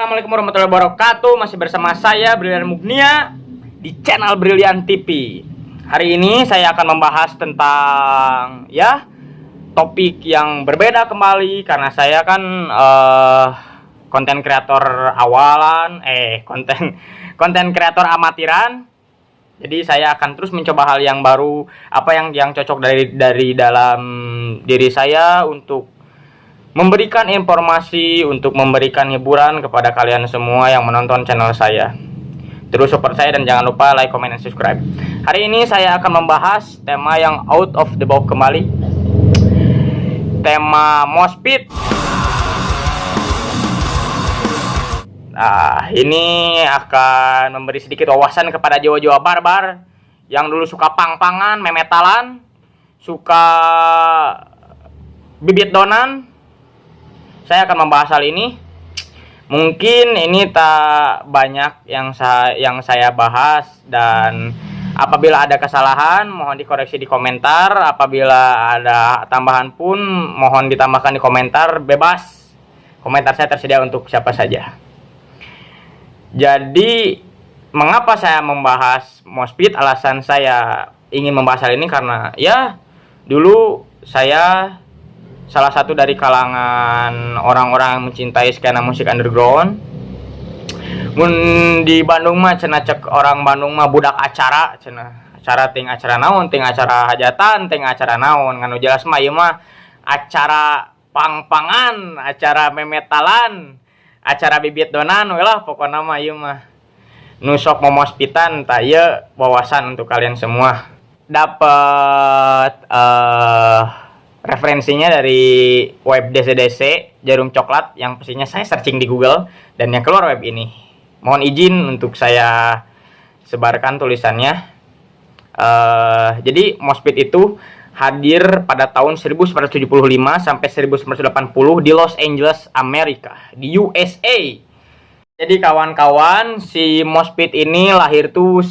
Assalamualaikum warahmatullahi wabarakatuh. Masih bersama saya Brilian Mugnia di channel Brilian TV. Hari ini saya akan membahas tentang topik yang berbeda kembali karena saya kan konten kreator awalan, konten kreator amatiran. Jadi saya akan terus mencoba hal yang baru, apa yang cocok dari dalam diri saya untuk memberikan informasi, untuk memberikan hiburan kepada kalian semua yang menonton channel saya. Terus support saya dan jangan lupa like, comment, dan subscribe. Hari ini saya akan membahas tema yang out of the box kembali. Tema moshpit. Nah, ini akan memberi sedikit wawasan kepada jiwa-jiwa barbar yang dulu suka pang-pangan, memetalan, suka bibit donan. Saya akan membahas hal ini. Mungkin ini tak banyak yang saya bahas, dan apabila ada kesalahan mohon dikoreksi di komentar. Apabila ada tambahan pun mohon ditambahkan di komentar, bebas. Komentar saya tersedia untuk siapa saja. Jadi mengapa saya membahas moshpit? Alasan saya ingin membahas hal ini karena dulu saya salah satu dari kalangan orang-orang yang mencintai skena musik underground. Mun di Bandung mah cenah cek orang Bandung mah budak acara, acara ting acara naon, ting acara hajatan, ting acara naon. Nganu jelas mah ieu mah acara pang-pangan, acara memetalan, acara bibit donan we lah pokona mah ieu mah. Nu sok momospitan tah ieu wawasan untuk kalian semua. Dapat referensinya dari web DC-DC Jarum Coklat yang pastinya saya searching di Google dan yang keluar web ini. Mohon izin untuk saya sebarkan tulisannya. Jadi moshpit itu hadir pada tahun 1975 sampai 1980 di Los Angeles, Amerika, di USA. Jadi kawan-kawan, si moshpit ini lahir tuh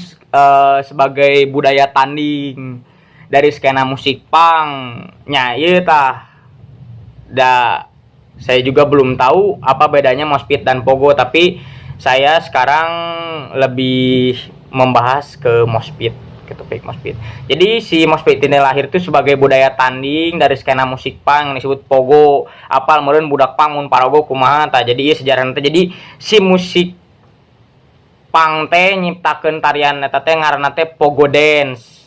sebagai budaya tanding dari skena musik punk. Saya juga belum tahu apa bedanya moshpit dan pogo, tapi saya sekarang lebih membahas ke moshpit, ke topik moshpit. Jadi si moshpit ini lahir itu sebagai budaya tanding dari skena musik punk yang disebut pogo. Apal meureun budak punk mun parago kumaha tah. Jadi ieu sejarahna teh. Jadi si musik punk teh nyiptakeun tarian eta teh ngaranna teh pogo dance.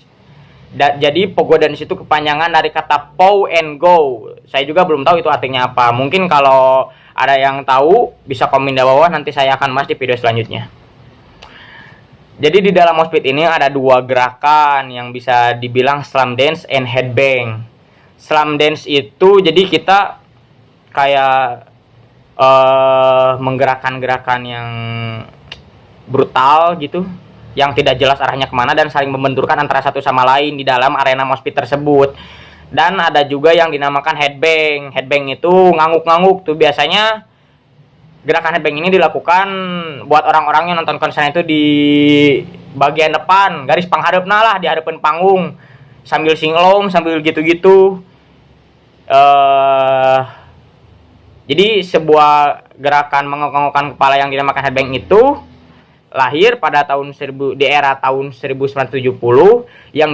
Jadi pogo dance itu kepanjangan dari kata pow and go. Saya juga belum tahu itu artinya apa. Mungkin kalau ada yang tahu bisa komen di bawah, nanti saya akan bahas di video selanjutnya. Jadi di dalam moshpit ini ada dua gerakan yang bisa dibilang slam dance and headbang. Slam dance itu jadi kita kayak menggerakkan gerakan yang brutal gitu, yang tidak jelas arahnya kemana dan saling membenturkan antara satu sama lain di dalam arena moshpit tersebut. Dan ada juga yang dinamakan headbang. Headbang itu ngangguk-ngangguk tuh. Biasanya gerakan headbang ini dilakukan buat orang-orang yang nonton konser itu di bagian depan, garis panghareupna lah, di hadapan panggung, sambil singlong, sambil gitu-gitu. Jadi sebuah gerakan mengangguk-anggukkan kepala yang dinamakan headbang itu lahir pada di era tahun 1970 yang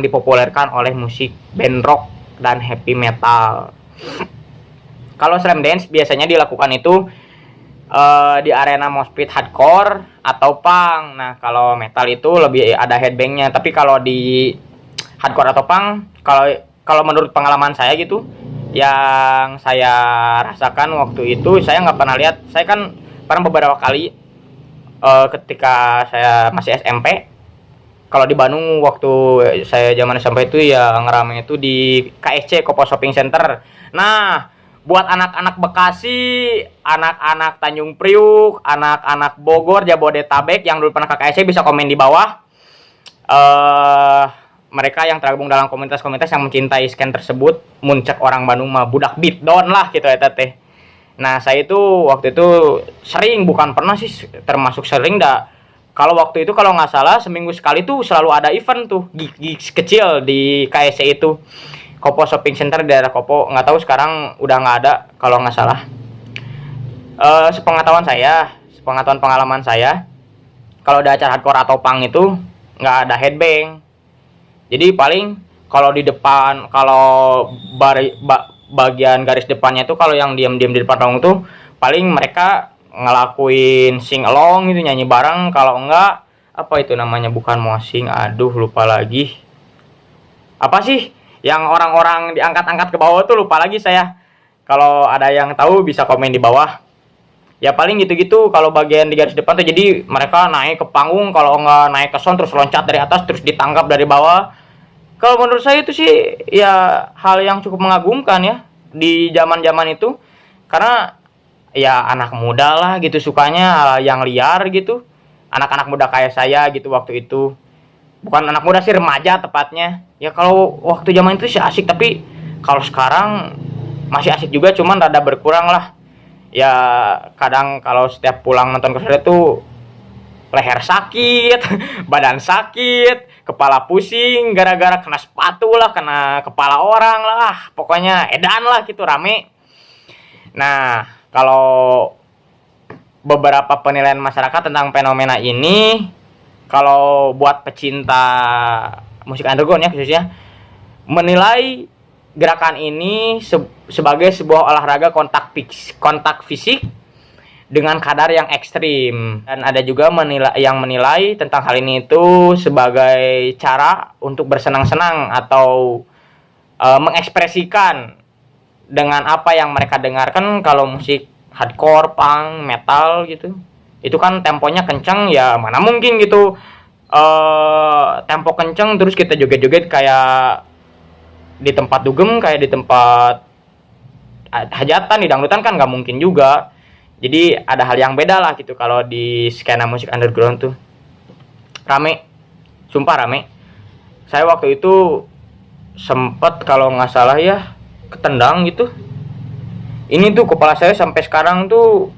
dipopulerkan oleh musik band rock dan heavy metal. Kalau slam dance biasanya dilakukan itu di arena moshpit hardcore atau punk. Nah, kalau metal itu lebih ada headbangnya. Tapi kalau di hardcore atau punk, kalau menurut pengalaman saya gitu, yang saya rasakan waktu itu, saya nggak pernah lihat. Saya kan pernah beberapa kali ketika saya masih SMP, kalau di Bandung waktu saya zaman SMP itu ngerame itu di KSC, Kopo Shopping Center. Nah, buat anak-anak Bekasi, anak-anak Tanjung Priuk, anak-anak Bogor, Jabodetabek yang dulu pernah ke KSC bisa komen di bawah. Mereka yang tergabung dalam komunitas-komunitas yang mencintai scan tersebut, muncak orang Bandung mah budak beatdown lah gitu eta teh. Nah, saya itu waktu itu sering, bukan pernah sih, termasuk sering kalau waktu itu kalau nggak salah seminggu sekali tuh selalu ada event tuh, gigs kecil di KSC itu. Kopo Shopping Center di daerah Kopo, nggak tahu sekarang udah nggak ada kalau nggak salah. Sepengetahuan pengalaman saya, kalau di acara hardcore atau punk itu nggak ada headbang. Jadi paling kalau di depan, kalau bagian garis depannya itu, kalau yang diam-diam di depan panggung tuh paling mereka ngelakuin sing along gitu, nyanyi bareng. Kalau enggak, apa itu namanya, bukan moshing, aduh lupa lagi. Apa sih yang orang-orang diangkat-angkat ke bawah tuh, lupa lagi saya. Kalau ada yang tahu bisa komen di bawah. Ya paling gitu-gitu kalau bagian di garis depan tuh. Jadi mereka naik ke panggung, kalau nggak naik ke sound terus loncat dari atas terus ditangkap dari bawah. Kalau menurut saya itu sih ya hal yang cukup mengagumkan ya di zaman-zaman itu. Karena ya anak muda lah gitu sukanya hal yang liar gitu. Anak-anak muda kayak saya gitu waktu itu. Bukan anak muda sih, remaja tepatnya. Ya kalau waktu zaman itu sih asik, tapi kalau sekarang masih asik juga, cuman rada berkurang lah. Ya kadang kalau setiap pulang nonton konser itu leher sakit, badan sakit, kepala pusing gara-gara kena sepatu lah, kena kepala orang lah, pokoknya edan lah gitu, rame. Nah, kalau beberapa penilaian masyarakat tentang fenomena ini, kalau buat pecinta musik underground ya khususnya, menilai gerakan ini sebagai sebuah olahraga kontak fisik dengan kadar yang ekstrim. Dan ada juga yang menilai tentang hal ini itu sebagai cara untuk bersenang-senang atau mengekspresikan dengan apa yang mereka dengarkan. Kalau musik hardcore, punk, metal gitu, itu kan temponya kenceng, ya mana mungkin gitu tempo kenceng terus kita joget-joget kayak di tempat dugem, kayak di tempat hajatan, di dangdutan kan nggak mungkin juga. Jadi ada hal yang beda lah gitu kalau di skena musik underground tuh. Rame, sumpah rame. Saya waktu itu sempet kalau nggak salah ya ketendang gitu. Ini tuh kepala saya sampai sekarang tuh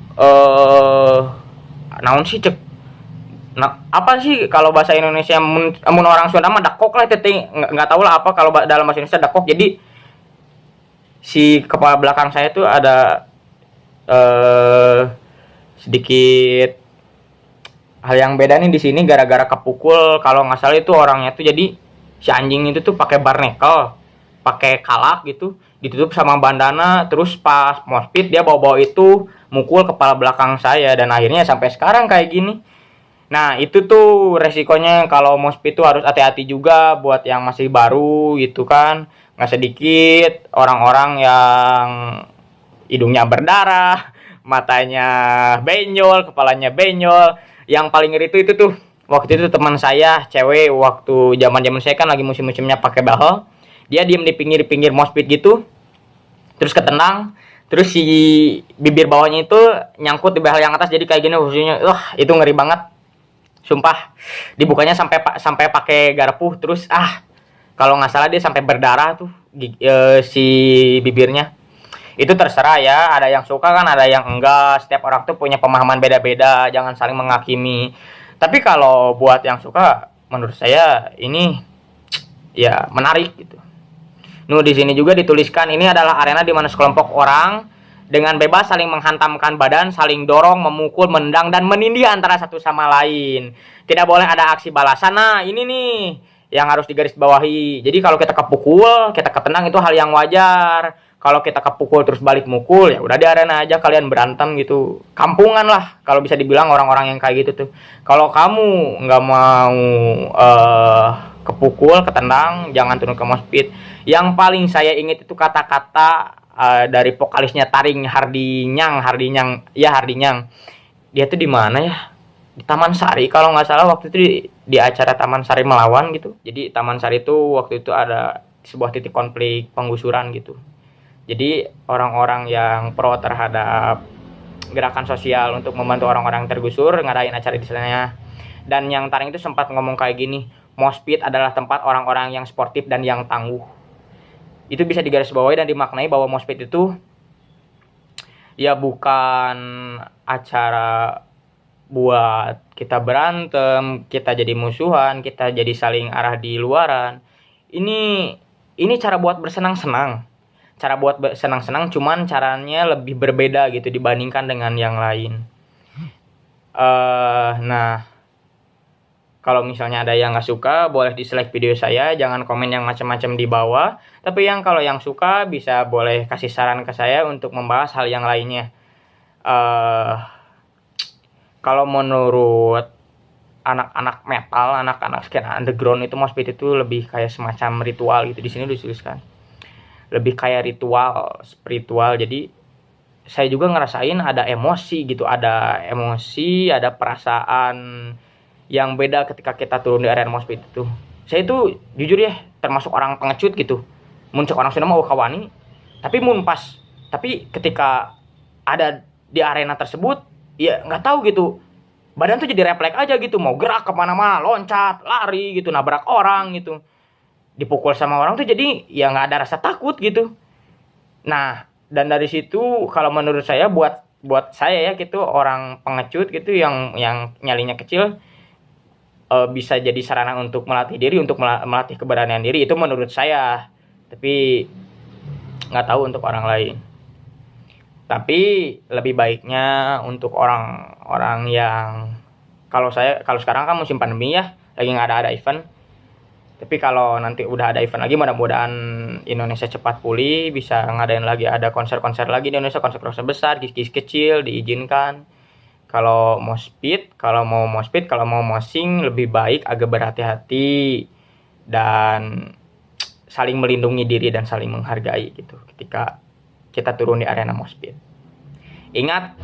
naon sih cek. Nah, apa sih kalau bahasa Indonesia, mun orang Sunda mah dakok lah, teteh nggak tahu lah apa kalau dalam bahasa Indonesia dakok. Jadi si kepala belakang saya tuh ada sedikit hal yang beda nih di sini gara-gara kepukul. Kalau nggak salah itu orangnya tuh, jadi si anjing itu tuh pakai barnacle, pakai kalak gitu, ditutup sama bandana, terus pas moshpit dia bawa-bawa itu mukul kepala belakang saya, dan akhirnya sampai sekarang kayak gini. Nah itu tuh resikonya kalau moshpit tuh harus hati-hati juga buat yang masih baru gitu kan. Nggak sedikit orang-orang yang hidungnya berdarah, matanya benjol, kepalanya benjol. Yang paling ngeri itu tuh waktu itu teman saya cewek, waktu zaman saya kan lagi musim-musimnya pakai bahal, dia diem di pinggir moshpit gitu, terus ketendang, terus si bibir bawahnya itu nyangkut di bahal yang atas, jadi kayak gini khususnya. Wah itu ngeri banget, sumpah. Dibukanya sampai pakai garpu, terus kalau nggak salah dia sampai berdarah tuh si bibirnya. Itu terserah ya, ada yang suka kan, ada yang enggak. Setiap orang tuh punya pemahaman beda-beda, jangan saling menghakimi. Tapi kalau buat yang suka, menurut saya ini ya menarik gitu. Di sini juga dituliskan ini adalah arena di mana sekelompok orang dengan bebas saling menghantamkan badan, saling dorong, memukul, menendang, dan menindih antara satu sama lain. Tidak boleh ada aksi balasan. Nah ini nih yang harus digarisbawahi. Jadi kalau kita kepukul, kita ketendang, itu hal yang wajar. Kalau kita kepukul terus balik mukul, ya udah di arena aja kalian berantem gitu. Kampungan lah kalau bisa dibilang orang-orang yang kayak gitu tuh. Kalau kamu nggak mau kepukul, ketendang, jangan turun ke moshpit. Yang paling saya ingat itu kata-kata dari vokalisnya Taring, Hardinyang. Dia tuh di mana ya? Di Taman Sari kalau nggak salah, waktu itu di acara Taman Sari Melawan gitu. Jadi Taman Sari itu waktu itu ada sebuah titik konflik penggusuran gitu. Jadi orang-orang yang pro terhadap gerakan sosial untuk membantu orang-orang tergusur ngadain acara di sana. Dan yang Taring itu sempat ngomong kayak gini, moshpit adalah tempat orang-orang yang sportif dan yang tangguh. Itu bisa digarisbawahi dan dimaknai bahwa moshpit itu ya bukan acara buat kita berantem, kita jadi musuhan, kita jadi saling arah di luaran. Ini cara buat bersenang-senang. cara buat senang-senang, cuman caranya lebih berbeda gitu dibandingkan dengan yang lain. Nah, kalau misalnya ada yang nggak suka, boleh dislike video saya, jangan komen yang macam-macam di bawah. Tapi kalau yang suka bisa boleh kasih saran ke saya untuk membahas hal yang lainnya. Kalau menurut anak-anak metal, anak-anak skena underground itu moshpit itu lebih kayak semacam ritual gitu. Di sini dituliskan. Lebih kayak ritual, spiritual. Jadi saya juga ngerasain ada emosi gitu, ada emosi, ada perasaan yang beda ketika kita turun di arena moshpit itu. Saya itu jujur ya termasuk orang pengecut gitu. Muncul orang Sunda mau kawani, tapi pas. Tapi ketika ada di arena tersebut, ya nggak tahu gitu. Badan tuh jadi refleks aja gitu, mau gerak kemana-mana, loncat, lari gitu, nabrak orang gitu. Dipukul sama orang tuh jadi ya nggak ada rasa takut gitu. Nah, dan dari situ kalau menurut saya buat saya ya gitu orang pengecut gitu yang nyalinya kecil, bisa jadi sarana untuk melatih diri, untuk melatih keberanian diri, itu menurut saya. Tapi nggak tahu untuk orang lain. Tapi lebih baiknya untuk orang-orang yang kalau sekarang kan musim pandemi ya, lagi nggak ada event. Tapi kalau nanti udah ada event lagi, mudah-mudahan Indonesia cepat pulih, bisa ngadain lagi, ada konser-konser lagi di Indonesia, konser-konser besar, kis-kis kecil diizinkan. Kalau mau moshing lebih baik agak berhati-hati dan saling melindungi diri dan saling menghargai gitu ketika kita turun di arena moshpit. Ingat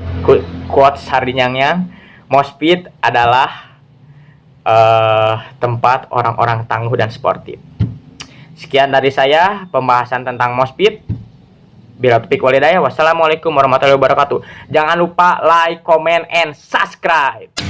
quotes Sardinyang, moshpit adalah tempat orang-orang tangguh dan sportif. Sekian dari saya pembahasan tentang moshpit. Bila topik walidaya, wassalamualaikum warahmatullahi wabarakatuh. Jangan lupa like, comment, and subscribe.